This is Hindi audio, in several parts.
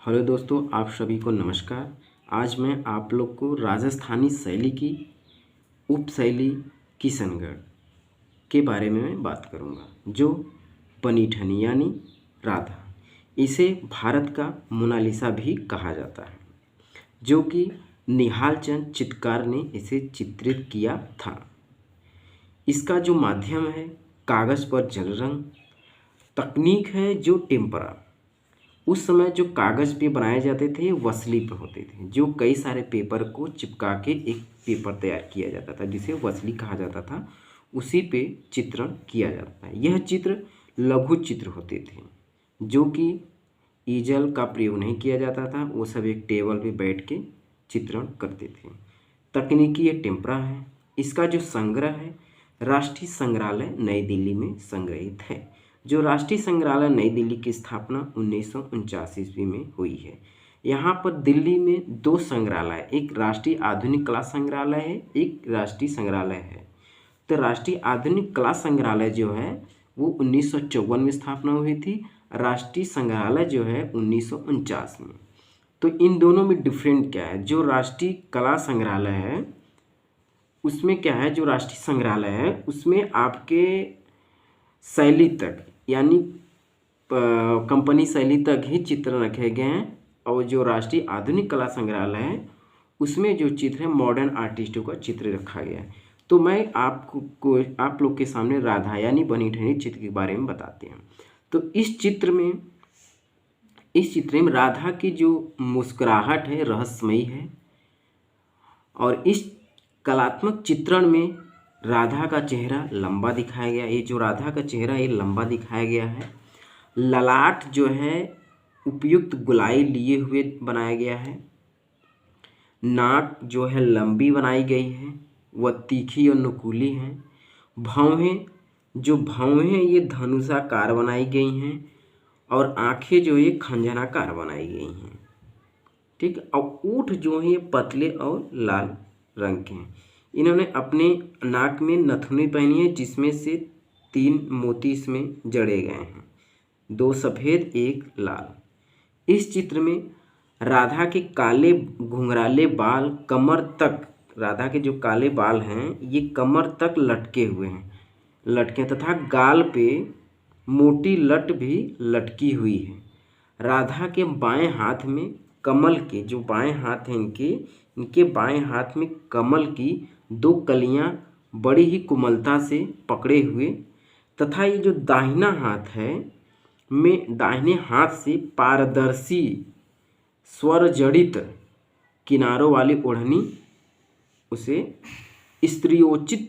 हेलो दोस्तों, आप सभी को नमस्कार। आज मैं आप लोग को राजस्थानी शैली की उपशैली किशनगढ़ के बारे में मैं बात करूंगा, जो बनीठनी यानी राधा। इसे भारत का मोनालिसा भी कहा जाता है, जो कि निहाल चंद चित्रकार ने इसे चित्रित किया था। इसका जो माध्यम है कागज़ पर जल रंग, तकनीक है जो टेम्परा। उस समय जो कागज़ पे बनाए जाते थे वसली पे होते थे, जो कई सारे पेपर को चिपका के एक पेपर तैयार किया जाता था जिसे वसली कहा जाता था। उसी पे चित्रण किया जाता है। यह चित्र लघु चित्र होते थे, जो कि ईजल का प्रयोग नहीं किया जाता था। वो सब एक टेबल पे बैठ के चित्रण करते थे। तकनीकी ये टेम्परा है। इसका जो संग्रह है राष्ट्रीय संग्रहालय नई दिल्ली में संग्रहित है। जो राष्ट्रीय संग्रहालय नई दिल्ली की स्थापना 1949 ईस्वी में हुई है। यहाँ पर दिल्ली में दो संग्रहालय, एक राष्ट्रीय आधुनिक कला संग्रहालय है, एक राष्ट्रीय संग्रहालय है। तो राष्ट्रीय आधुनिक कला संग्रहालय जो है वो 1954 में स्थापना हुई थी। राष्ट्रीय संग्रहालय जो है 1949 में। तो इन दोनों में डिफरेंट क्या है? जो राष्ट्रीय कला संग्रहालय है उसमें क्या है, जो राष्ट्रीय संग्रहालय है उसमें आपके शैली तक यानी कंपनी शैली तक ही चित्र रखे गए हैं, और जो राष्ट्रीय आधुनिक कला संग्रहालय है उसमें जो चित्र है मॉडर्न आर्टिस्टों का चित्र रखा गया है। तो मैं आप लोग के सामने राधा यानी बनीठनी चित्र के बारे में बताते हैं। तो इस चित्र में राधा की जो मुस्कुराहट है रहस्यमयी है, और इस कलात्मक चित्रण में राधा का चेहरा लंबा दिखाया गया। ये जो राधा का चेहरा ये लंबा दिखाया गया है। ललाट जो है उपयुक्त गोलाई लिए हुए बनाया गया है। नाक जो है लंबी बनाई गई है, वह तीखी और नुकीली है। भौहें हैं ये धनुषाकार बनाई गई हैं, और आंखें जो ये खंजनाकार बनाई गई हैं। ठीक है। और ऊँट जो है ये पतले और लाल रंग के हैं। इन्होंने अपने नाक में नथुनी पहनी है, जिसमें से 3 मोती इसमें जड़े गए हैं, 2 सफ़ेद 1 लाल। इस चित्र में राधा के काले घुंघराले बाल कमर तक, राधा के जो काले बाल हैं ये कमर तक लटके तथा गाल पे मोटी लट भी लटकी हुई है। राधा के बाएं हाथ में कमल के जो बाएं हाथ हैं इनके बाएं हाथ में कमल की 2 कलियां बड़ी ही कोमलता से पकड़े हुए, तथा ये जो दाहिना हाथ है में दाहिने हाथ से पारदर्शी स्वर जड़ित किनारों वाली ओढ़नी उसे स्त्रियोचित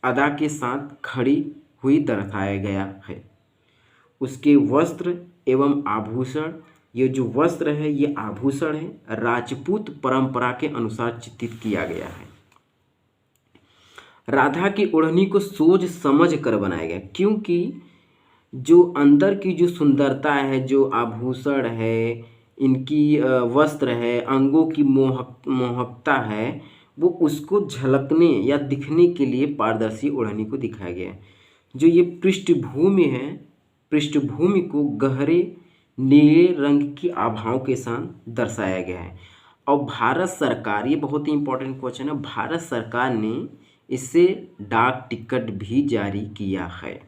अदा के साथ खड़ी हुई दर्शाया गया है। उसके वस्त्र एवं आभूषण, ये जो वस्त्र है ये आभूषण है राजपूत परंपरा के अनुसार चित्रित किया गया है। राधा की ओढ़नी को सोच समझ कर बनाया गया, क्योंकि जो अंदर की जो सुंदरता है, जो आभूषण है, इनकी वस्त्र है, अंगों की मोहकता है, वो उसको झलकने या दिखने के लिए पारदर्शी ओढ़नी को दिखाया गया है। जो ये पृष्ठभूमि है, पृष्ठभूमि को गहरे नीले रंग की आभाओं के साथ दर्शाया गया है। और भारत सरकार, ये बहुत ही इंपॉर्टेंट क्वेश्चन है, भारत सरकार ने इससे डाक टिकट भी जारी किया है।